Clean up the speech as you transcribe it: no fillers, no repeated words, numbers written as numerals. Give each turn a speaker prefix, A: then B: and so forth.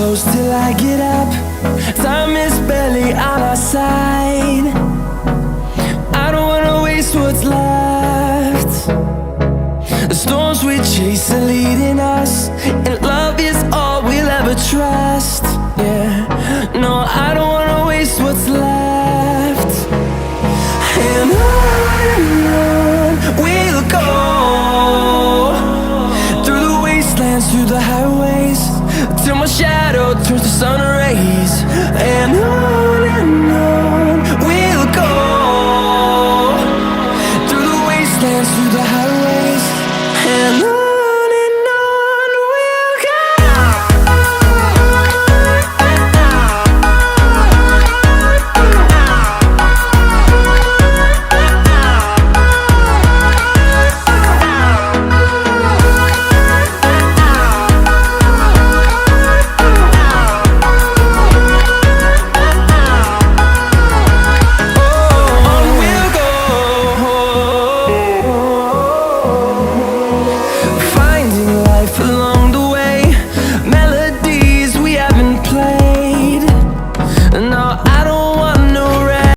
A: close till I get up. Time is barely on our side. I don't wanna waste what's left. The storms we chase are leading us, and love is all we'll ever trust. Yeah, no, I don't wanna waste what's left. And on we'll go, through the wastelands, through the highways, till my shadow